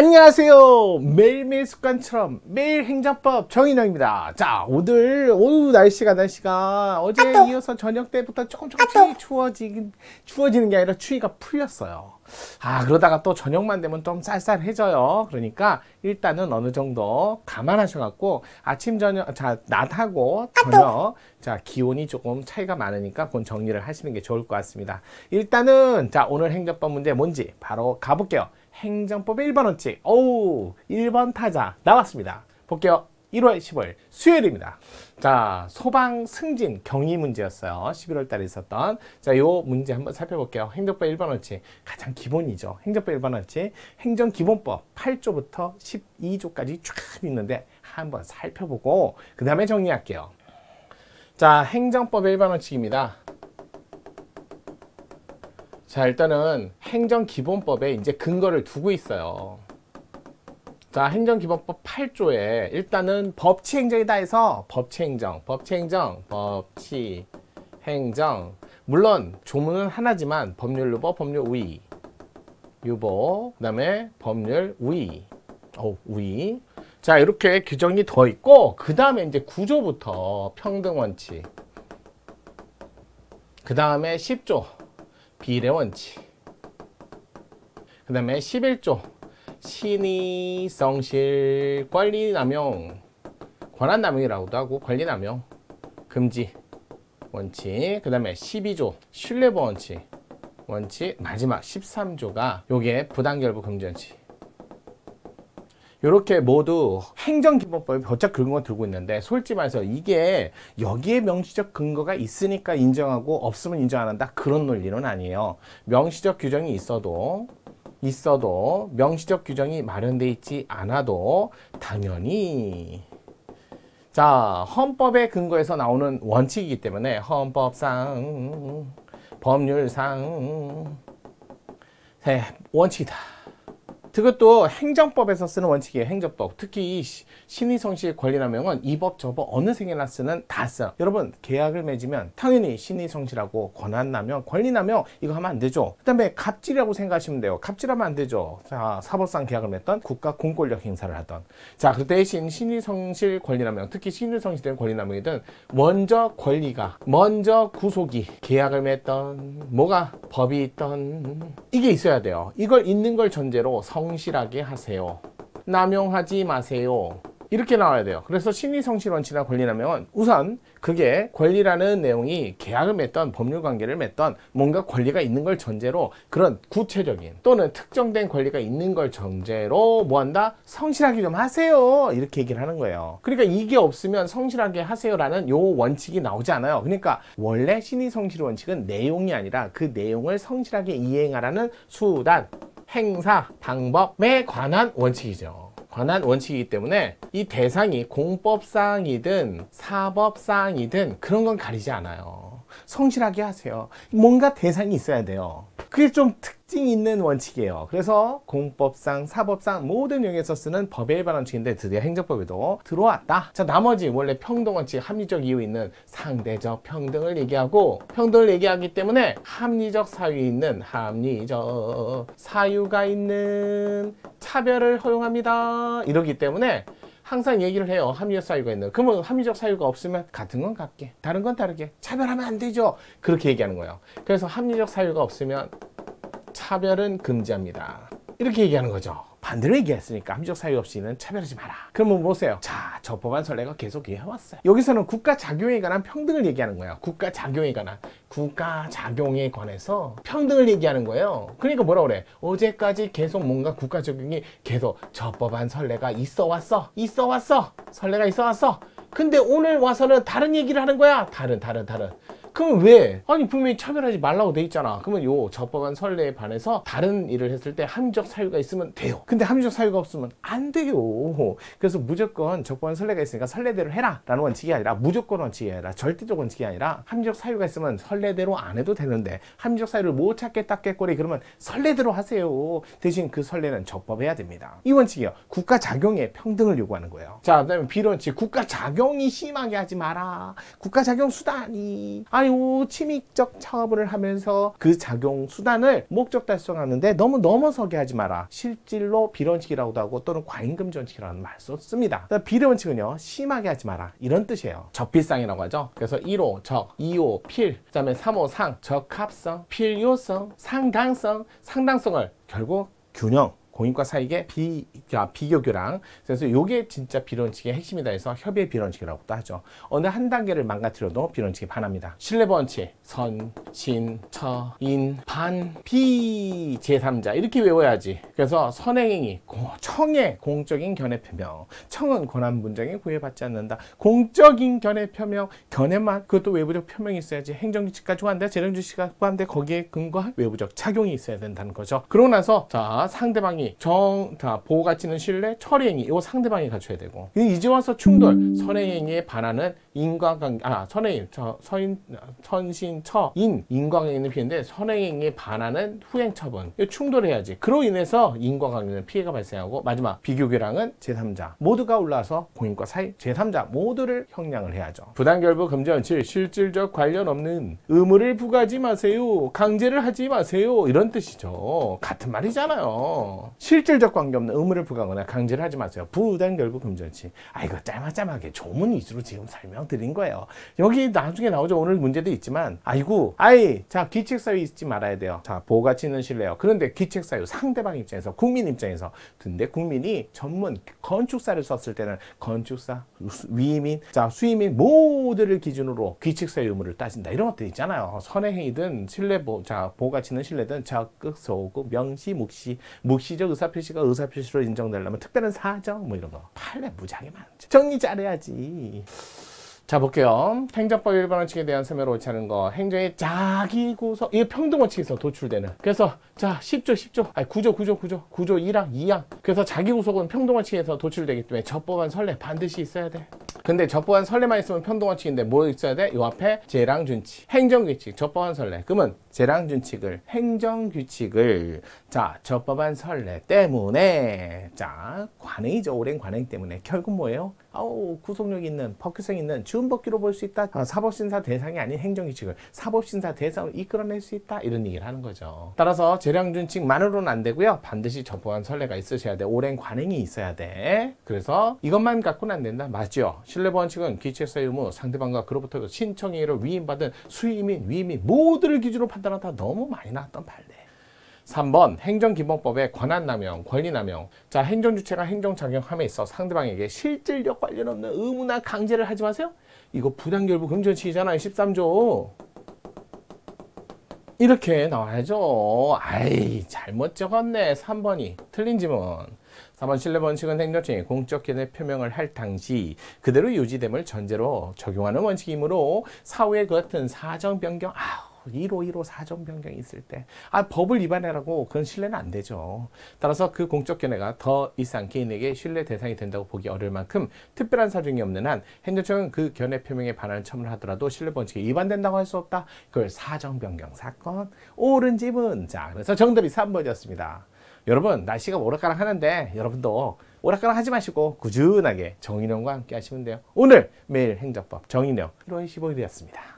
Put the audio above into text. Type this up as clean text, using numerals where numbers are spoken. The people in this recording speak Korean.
안녕하세요. 매일매일 습관처럼 매일 행정법 정인영입니다. 자, 오늘 날씨가 어제에 이어서 저녁 때부터 조금씩 추워지는 게 아니라 추위가 풀렸어요. 그러다가 또 저녁만 되면 좀 쌀쌀해져요. 그러니까 일단은 어느 정도 감안하셔갖고 아침 저녁 낮하고 저녁 기온이 조금 차이가 많으니까 그건 정리를 하시는 게 좋을 것 같습니다. 일단은 오늘 행정법 문제 뭔지 바로 가볼게요. 행정법의 1번 원칙. 1번 타자 나왔습니다. 볼게요. 1월 15일 수요일입니다. 소방 승진 경위 문제였어요. 11월 달에 있었던. 요 문제 한번 살펴볼게요. 행정법 1번 원칙. 가장 기본이죠. 행정법 1번 원칙. 행정기본법 8조부터 12조까지 쫙 있는데 한번 살펴보고 그 다음에 정리할게요. 행정법의 1번 원칙입니다. 일단은 행정기본법에 이제 근거를 두고 있어요. 행정기본법 8조에 일단은 법치행정이다 해서 법치행정, 물론 조문은 하나지만 법률유보, 법률우의, 유보, 그 다음에 법률우의, 우의. 이렇게 규정이 더 있고 그 다음에 이제 9조부터 평등원칙, 그 다음에 10조 비례원칙, 그 다음에 11조 신의성실 권리남용, 권한남용이라고도 하고 권리남용 금지 원칙, 그 다음에 12조 신뢰보호 원칙, 마지막 13조가 요게 부당결부 금지 원칙. 요렇게 모두 행정기본법에 법적 근거 들고 있는데 솔직히 말해서 이게 여기에 명시적 근거가 있으니까 인정하고 없으면 인정 안 한다 그런 논리는 아니에요. 명시적 규정이 있어도 명시적 규정이 마련되어 있지 않아도 당연히 헌법의 근거에서 나오는 원칙이기 때문에 헌법상 법률상 원칙이다. 그것도 행정법에서 쓰는 원칙이에요. 행정법. 특히 신의성실 권리남용은 이 법 저 법 어느 생에나 쓰는 다 써요. 여러분 계약을 맺으면 당연히 신의성실하고 권한남용, 권리남용 이거 하면 안 되죠. 그 다음에 갑질이라고 생각하시면 돼요. 갑질하면 안 되죠. 사법상 계약을 맺던 국가 공권력 행사를 하던. 그 대신 신의성실 권리남용, 특히 신의성실된 권리남용이든 먼저 구속이 계약을 맺던 법이 있던 이게 있어야 돼요. 이걸 있는 걸 전제로 성실하게 하세요. 남용하지 마세요. 이렇게 나와야 돼요. 그래서 신의성실 원칙이나 권리남용은 우선 그게 권리라는 내용이 계약을 맺던 법률관계를 맺던 뭔가 권리가 있는 걸 전제로 그런 구체적인 또는 특정된 권리가 있는 걸 전제로 뭐한다? 성실하게 좀 하세요. 이렇게 얘기를 하는 거예요. 그러니까 이게 없으면 성실하게 하세요라는 요 원칙이 나오지 않아요. 그러니까 원래 신의성실 원칙은 내용이 아니라 그 내용을 성실하게 이행하라는 수단, 행사, 방법에 관한 원칙이죠. 관한 원칙이기 때문에 이 대상이 공법상이든 사법상이든 그런 건 가리지 않아요. 성실하게 하세요. 뭔가 대상이 있어야 돼요. 그게 좀 특징 있는 원칙이에요. 그래서 공법상, 사법상 모든 영역에서 쓰는 법의 일반 원칙인데 드디어 행정법에도 들어왔다. 나머지 원래 평등원칙, 합리적 이유 있는 상대적 평등을 얘기하고 평등을 얘기하기 때문에 합리적 사유가 있는 차별을 허용합니다. 이러기 때문에 항상 얘기를 해요. 합리적 사유가 있는. 그러면 합리적 사유가 없으면 같은 건 같게, 다른 건 다르게 차별하면 안 되죠. 그렇게 얘기하는 거예요. 그래서 합리적 사유가 없으면 차별은 금지합니다. 이렇게 얘기하는 거죠. 반대로 얘기했으니까 합리적 사유 없이는 차별하지 마라. 그러면 보세요. 저 법안 선례가 계속 해왔어요. 여기서는 국가 작용에 관한 평등을 얘기하는 거예요. 국가 작용에 관해서 평등을 얘기하는 거예요. 그러니까 뭐라 그래? 어제까지 계속 뭔가 국가 적용이 계속 저 법안 선례가 있어 왔어. 선례가 있어 왔어. 근데 오늘 와서는 다른 얘기를 하는 거야. 다른. 그럼 왜? 분명히 차별하지 말라고 돼 있잖아. 그러면 저 법안 선례에 반해서 다른 일을 했을 때 합리적 사유가 있으면 돼요. 근데 합리적 사유가 없으면 안 돼요. 그래서 무조건 저 법안 선례가 있으니까 선례대로 해라 라는 원칙이 아니라 무조건 원칙이 아니라 절대적 원칙이 아니라 합리적 사유가 있으면 선례대로 안 해도 되는데 합리적 사유를 못 찾겠다겠거리 그러면 선례대로 하세요. 대신 그 선례는 적법해야 됩니다. 이 원칙이요. 국가 작용에 평등을 요구하는 거예요. 그 다음에 비례원칙. 국가 작용이 심하게 하지 마라. 국가 작용 수단이 아유 침입적 처분을 하면서 그 작용 수단을 목적 달성하는데 너무 넘어서게 하지 마라. 실질로 비례원칙이라고도 하고 또는 과잉금지원칙이라는 말 썼습니다. 비례원칙은요 심하게 하지 마라 이런 뜻이에요. 적필상이라고 하죠. 그래서 1호 적, 2호 필, 그 다음에 3호 상, 적합성, 필요성, 상당성을 결국 균형, 공익과 사익의 비교교랑. 그래서 요게 진짜 비례원칙의 핵심이다 해서 협의의 비례원칙이라고도 하죠. 어느 한 단계를 망가뜨려도 비례원칙이 반합니다. 신뢰원칙, 선, 신, 처, 인, 반, 비, 제3자 이렇게 외워야지. 그래서 선행행위, 청의 공적인 견해 표명. 청은 권한 분쟁에 구애받지 않는다. 공적인 견해 표명, 견해만 그것도 외부적 표명이 있어야지. 행정규칙과 조한대, 재량규칙과 조한대 거기에 근거한 외부적 작용이 있어야 된다는 거죠. 그러고 나서 자 상대방이 보호 가치는 신뢰, 처리행위 이거 상대방이 갖춰야 되고 이제 와서 충돌, 선행행위에 반하는 인과관계, 선신, 처, 인과관계는 피해인데 선행행위에 반하는 후행처분 이거 충돌해야지. 그로 인해서 인과관계는 피해가 발생하고 마지막 비교교량은 제3자 모두가 올라와서 공익과 사익 제3자 모두를 형량을 해야죠. 부당결부 금지원칙, 실질적 관련 없는 의무를 부과하지 마세요, 강제를 하지 마세요 이런 뜻이죠. 같은 말이잖아요. 실질적 관계없는 의무를 부과하거나 강제를 하지 마세요. 부당결부 금지원칙. 이거 짤막짤막하게 조문 위주로 지금 설명드린 거예요. 여기 나중에 나오죠. 오늘 문제도 있지만 자 기책사유 잊지 말아야 돼요. 자 보호가치 있는 신뢰요. 그런데 기책사유 상대방 입장에서 국민 입장에서 근데 국민이 전문 건축사를 썼을 때는 건축사, 위민, 자 수임인 모두를 기준으로 기책사유 의무를 따진다 이런 것들 있잖아요. 선행행위든 신뢰 보호가치 있는 신뢰든 적극 소극 명시 묵시적 의사표시가 의사표시로 인정되려면 특별한 사정 뭐 이런 거 판례 무지하게 많죠. 정리 잘해야지. 자 볼게요. 행정법 일반 원칙에 대한 설명을 옳지 않은 거. 행정의 자기 구성 이게 평등 원칙에서 도출되는. 그래서 자 10조 9조 1항 2항. 그래서 자기 구속은 평등 원칙에서 도출되기 때문에 적법한 선례 반드시 있어야 돼. 근데 적법한 선례만 있으면 평등 원칙인데 뭐 있어야 돼? 요 앞에 재량준칙, 행정규칙, 적법한 선례. 그러면 재량준칙을 행정규칙을 자 적법한 선례 때문에 자 관행이죠. 오랜 관행 때문에 결국 뭐예요? 구속력 있는 법규성 있는 준법규로 볼 수 있다. 사법심사 대상이 아닌 행정규칙을 사법심사 대상으로 이끌어낼 수 있다. 이런 얘기를 하는 거죠. 따라서 재량준칙만으로는 안 되고요. 반드시 적법한 선례가 있으셔야 돼. 오랜 관행이 있어야 돼. 그래서 이것만 갖고는 안 된다. 맞죠? 신뢰보완칙은 기책사유 의무, 상대방과 그로부터 신청행위를 위임받은 수임인, 위임인 모두를 기준으로 판단하다 너무 많이 나왔던 판례. 3번 행정기본법의 권한남용, 권리남용. 자 행정주체가 행정작용함에 있어 상대방에게 실질적 관련 없는 의무나 강제를 하지 마세요. 이거 부당결부 금지원칙이잖아요. 13조. 이렇게 나와야죠. 잘못 적었네. 3번이 틀린 지문. 4번 신뢰원칙은 행정청이 공적 견해 표명을 할 당시 그대로 유지됨을 전제로 적용하는 원칙이므로 사후에 그 같은 사정 변경 1호 사정 변경이 있을 때 법을 위반해라고 그건 신뢰는 안 되죠. 따라서 그 공적 견해가 더 이상 개인에게 신뢰 대상이 된다고 보기 어려울 만큼 특별한 사정이 없는 한 행정청은 그 견해 표명에 반하는 첨언을 하더라도 신뢰 원칙에 위반된다고 할 수 없다. 그걸 사정 변경 사건. 옳은 집은 자 그래서 정답이 3번이었습니다. 여러분 날씨가 오락가락 하는데 여러분도 오락가락 하지 마시고 꾸준하게 정인영과 함께 하시면 돼요. 오늘 매일 행정법 정인영 1월 15일이었습니다.